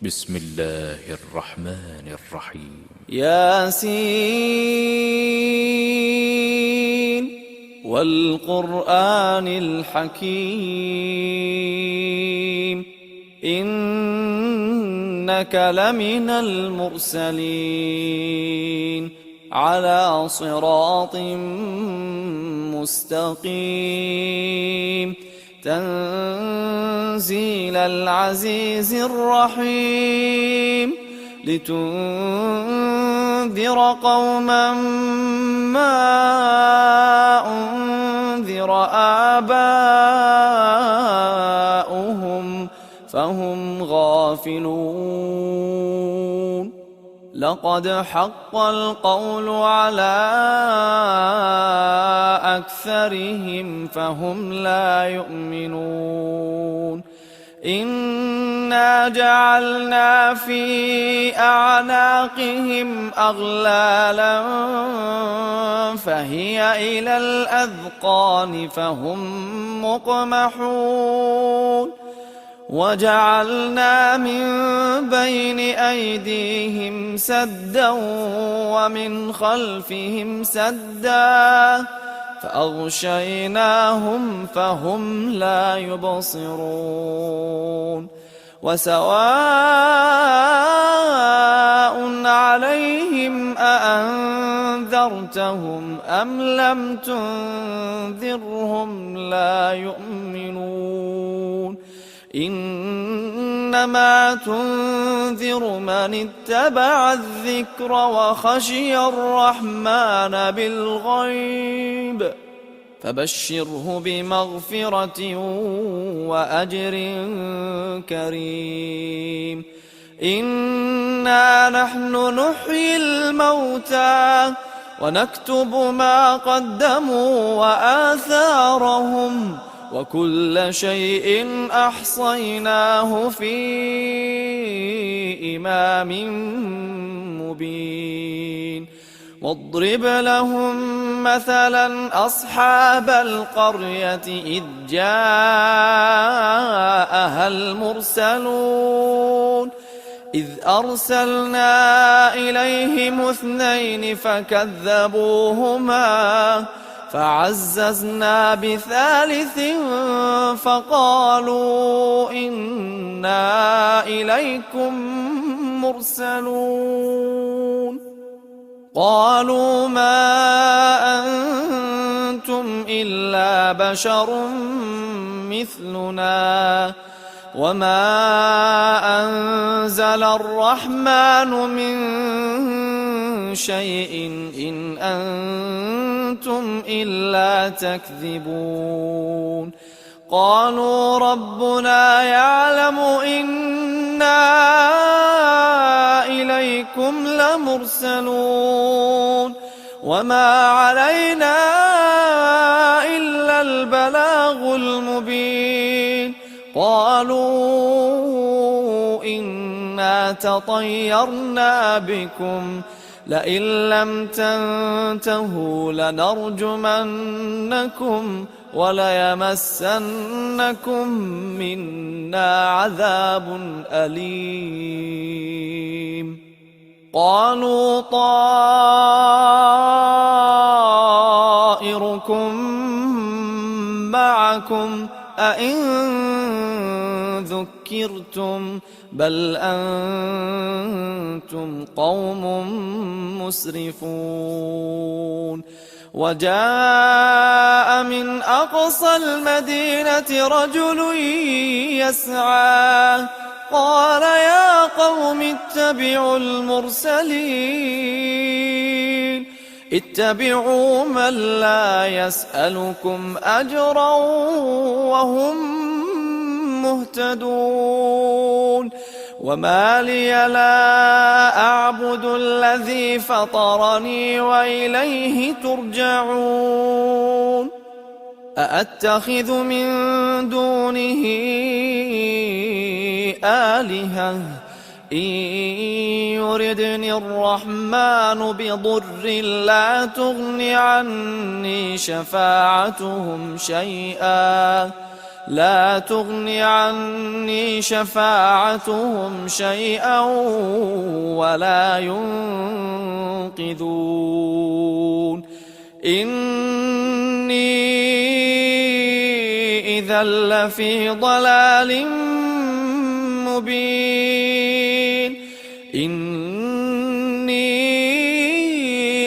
بسم الله الرحمن الرحيم. ياسين والقرآن الحكيم إنك لمن المرسلين على صراط مستقيم تنزيل العزيز الرحيم لتنذر قوما ما أنذر آباؤهم فهم غافلون لقد حق القول على أكثرهم فهم لا يؤمنون إنا جعلنا في أعناقهم أغلالا فهي إلى الأذقان فهم مقمحون وجعلنا من بين أيديهم سدا ومن خلفهم سدا فأغشيناهم فهم لا يبصرون وسواء عليهم أأنذرتهم أم لم تنذرهم لا يؤمنون إنما تنذر من اتبع الذكر وخشي الرحمن بالغيب فبشره بمغفرة وأجر كريم إنا نحن نحيي الموتى ونكتب ما قدموا وآثارهم وكل شيء أحصيناه في إمام مبين واضرب لهم مثلا أصحاب القرية إذ جاءها المرسلون إذ أرسلنا إليهم 2 فكذبوهما فعززنا بثالث فقالوا إنا إليكم مرسلون قالوا ما أنتم إلا بشر مثلنا وما أنزل الرحمن من شيء إن أنتم إلا تكذبون قالوا ربنا يعلم إنا إليكم لمرسلون وما علينا إلا البلاغ المبين قالوا إنا تطيرنا بكم لئن لم تنتهوا لنرجمنكم وليمسنكم منا عذاب أليم قالوا طائركم معكم أئن ذكرتم بل أنتم قوم مسرفون وجاء من أقصى المدينة رجل يسعى قال يا قوم اتبعوا المرسلين اتبعوا من لا يسألكم أجرا وهم مهتدون وما لي لا أعبد الذي فطرني وإليه ترجعون أأتخذ من دونه آلهة إن يردني الرحمن بضر لا تغن عني شفاعتهم شيئا لا تغن عني شفاعتهم شيئا ولا ينقذون إني إذا لفي ضلال مبين إني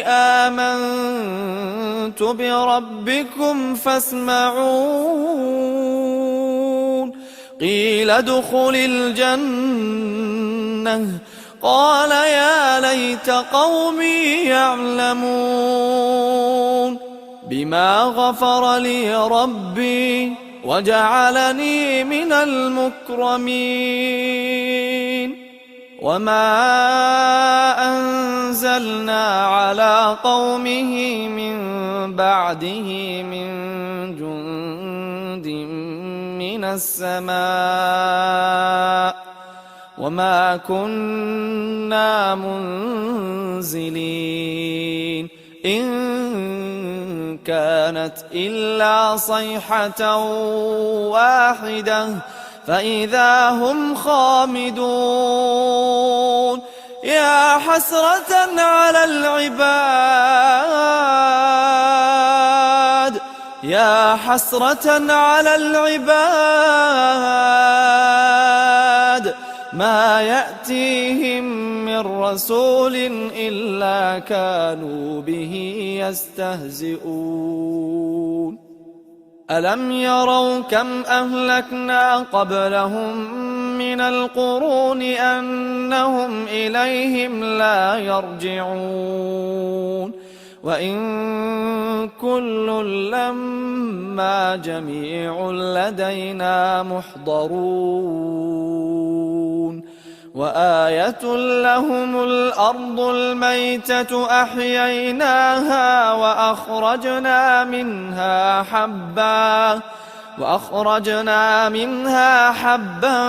آمنت بربكم فاسمعون قيل ادخل الجنة قال يا ليت قومي يعلمون بما غفر لي ربي وجعلني من المكرمين وما أنزلنا على قومه من بعده من جند من السماء وما كنا منزلين إن كانت إلا صيحة واحدة فإذا هم خامدون يا حسرة على العباد يا حسرة على العباد ما يأتيهم من رسول إلا كانوا به يستهزئون ألم يروا كم أهلكنا قبلهم من القرون أنهم إليهم لا يرجعون وإن كل لما جميع لدينا محضرون وآية لهم الأرض الميتة أحييناها وأخرجنا منها حبا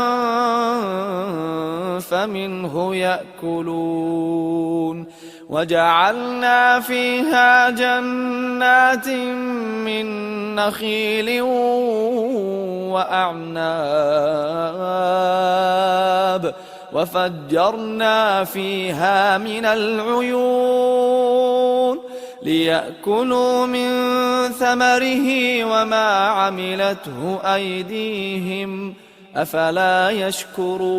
فمنه يأكلون وجعلنا فيها جنات من نخيل وأعناب وفجرنا فيها من العيون ليأكلوا من ثمره وما عملته أيديهم أفلا يشكرون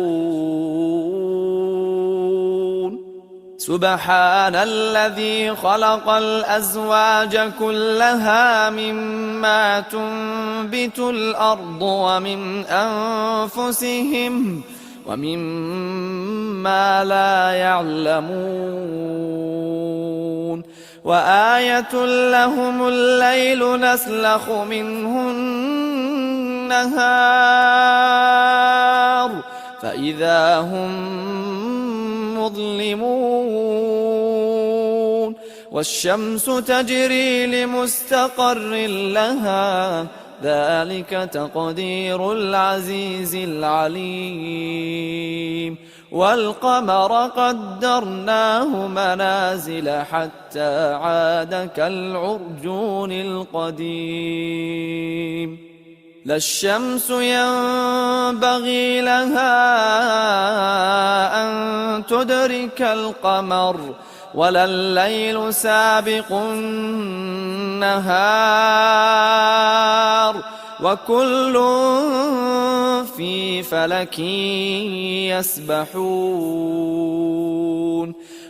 سبحان الذي خلق الأزواج كلها مما تنبت الأرض ومن أنفسهم ومما لا يعلمون وآية لهم الليل نسلخ منه النهار فإذا هم مظلمون والشمس تجري لمستقر لها ذلك تقدير العزيز العليم والقمر قدرناه منازل حتى عاد كالعرجون القديم لا الشمس ينبغي لها أن تدرك القمر ولا الليل سابق النهار وكل في فلك يسبحون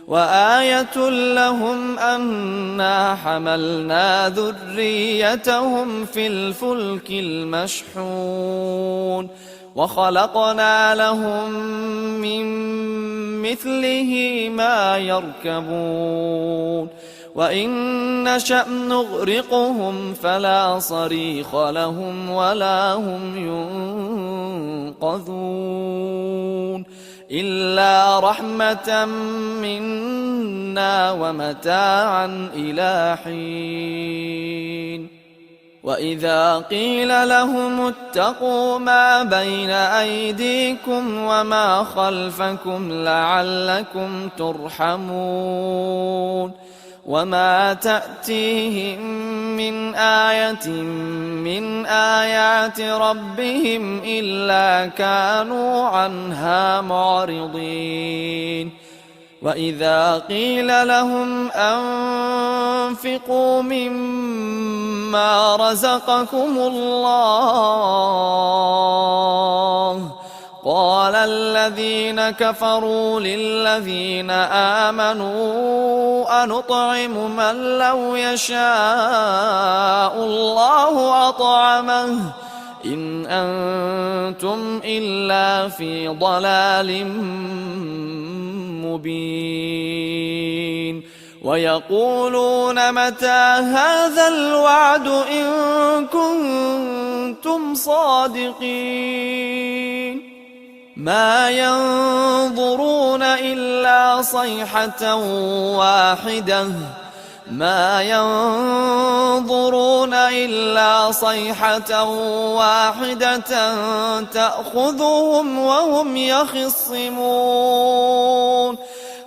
وآية لهم أنا حملنا ذريتهم في الفلك المشحون وخلقنا لهم من مثله ما يركبون وإن نشأ نغرقهم فلا صريخ لهم ولا هم ينقذون إلا رحمة منا ومتاعا إلى حين وإذا قيل لهم اتقوا ما بين أيديكم وما خلفكم لعلكم ترحمون وما تأتيهم من آية من آيات ربهم إلا كانوا عنها معرضين وإذا قيل لهم أنفقوا مما رزقكم الله قال الذين كفروا للذين آمنوا أنطعم من لو يشاء الله أطعمه إن أنتم إلا في ضلال مبين ويقولون متى هذا الوعد إن كنتم صادقين ما ينظرون إلا صيحة واحدة تأخذهم وهم يخصمون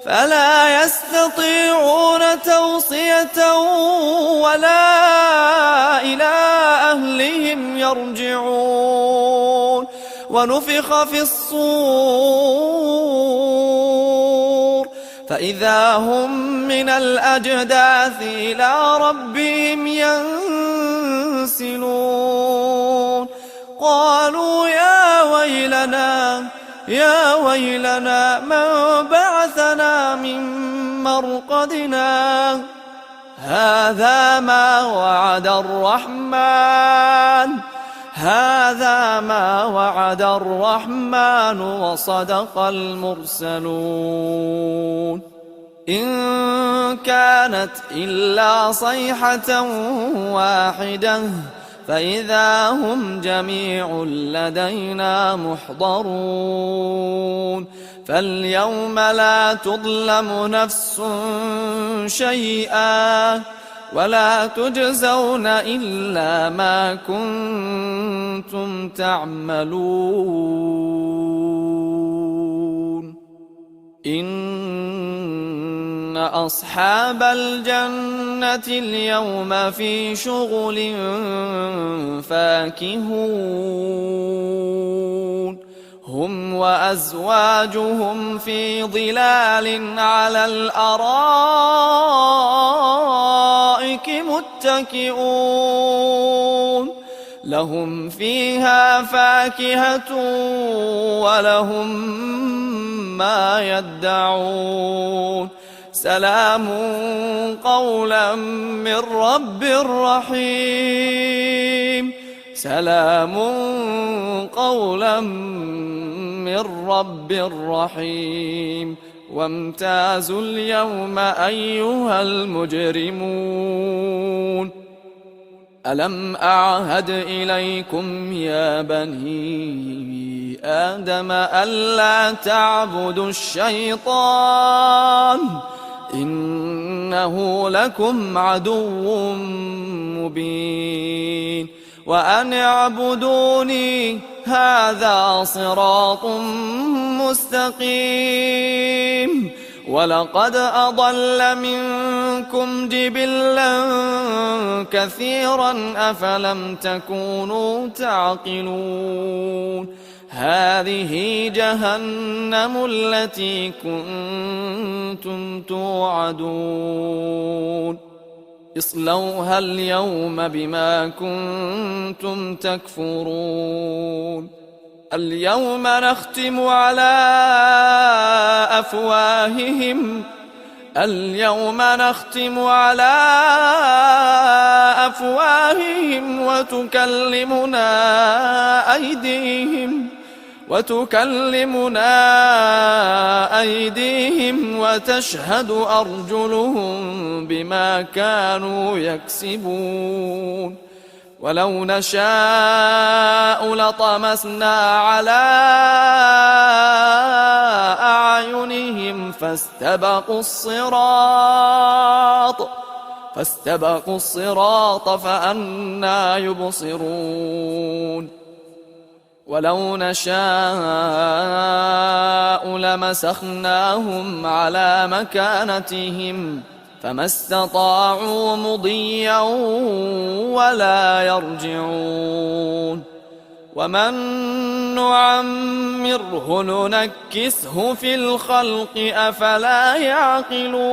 فلا يستطيعون توصية ولا إلى أهلهم يرجعون ونفخ في الصور فإذا هم من الأجداث إلى ربهم ينسلون قالوا يا ويلنا من بعثنا من مرقدنا هذا ما وعد الرحمن وصدق المرسلون إن كانت إلا صيحة واحدة فإذا هم جميع لدينا محضرون فاليوم لا تظلم نفس شيئا ولا تجزون إلا ما كنتم تعملون إن أصحاب الجنة اليوم في شغل فاكهون هم وأزواجهم في ظلال على الأرائك متكئون لهم فيها فاكهة ولهم ما يدعون سلام قولا من رب رحيم سلام قولا من رب رحيم وامتازوا اليوم أيها المجرمون ألم أعهد إليكم يا بني آدم ألا تعبدوا الشيطان إنه لكم عدو مبين وأن اعبدوني هذا صراط مستقيم ولقد أضل منكم جبلا كثيرا أفلم تكونوا تعقلون هذه جهنم التي كنتم توعدون اصلوها اليوم بما كنتم تكفرون اليوم نختم على أفواههم وتكلمنا أيديهم وتشهد أرجلهم بما كانوا يكسبون ولو نشاء لطمسنا على أعينهم فاستبقوا الصراط فأنى يبصرون ولو نشاء لمسخناهم على مكانتهم فما استطاعوا مضيا ولا يرجعون ومن نعمره ننكسه في الخلق أفلا يعقلون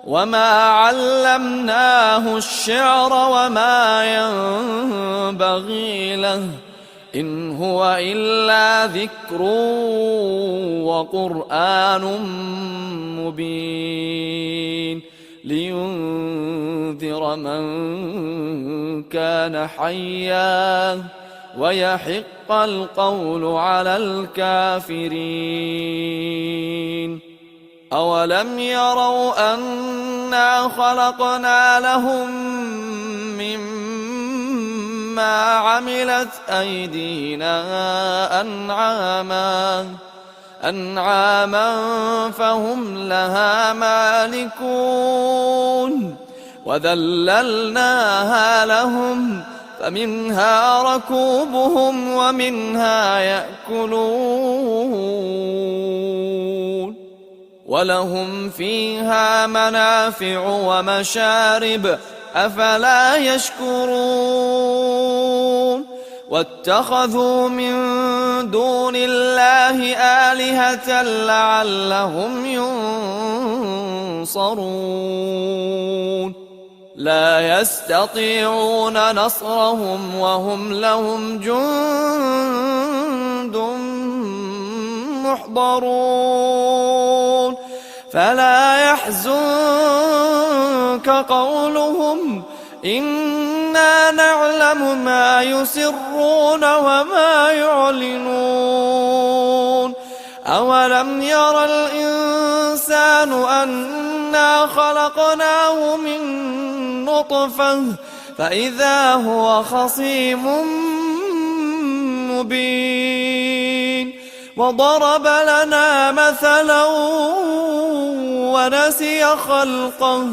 وما علمناه الشعر وما ينبغي له إن هو إلا ذكر وقرآن مبين لينذر من كان حيا ويحق القول على الكافرين أولم يروا أنا خلقنا لهم مما عملت أيدينا أنعاما فهم لها مالكون وذللناها لهم فمنها ركوبهم ومنها يأكلون ولهم فيها منافع ومشارب أفلا يشكرون واتخذوا من دون الله آلهة لعلهم ينصرون لا يستطيعون نصرهم وهم لهم جند محضرون فلا يحزنك قولهم إنا نعلم ما يسرون وما يعلنون أولم ير الإنسان أنا خلقناه من نطفة فإذا هو خصيم مبين وضرب لنا مثلا ونسي خلقه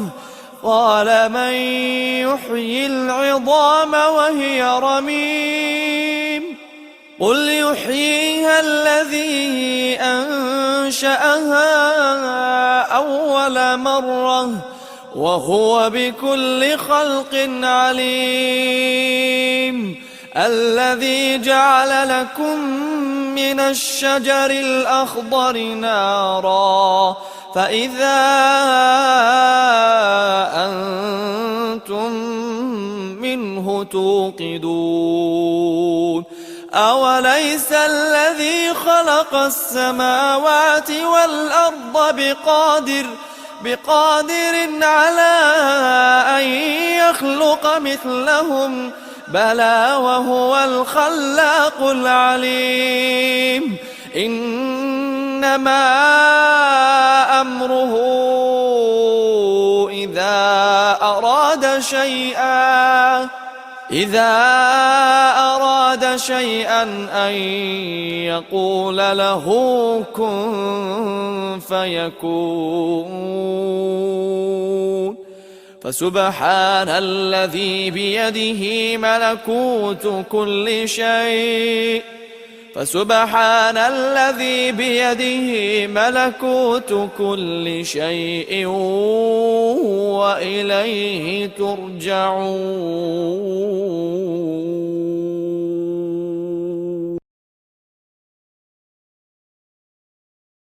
قال من يحيي العظام وهي رميم قل يحييها الذي أنشأها أول مرة وهو بكل خلق عليم الذي جعل لكم من الشجر الأخضر نارا فإذا أنتم منه توقدون أوليس الذي خلق السماوات والأرض بقادر على أن يخلق مثلهم بلى وهو الخلاق العليم إنما أمره إذا أراد شيئا أن يقول له كن فيكون فسبحان الذي بيده ملكوت كل شيء وإليه ترجعون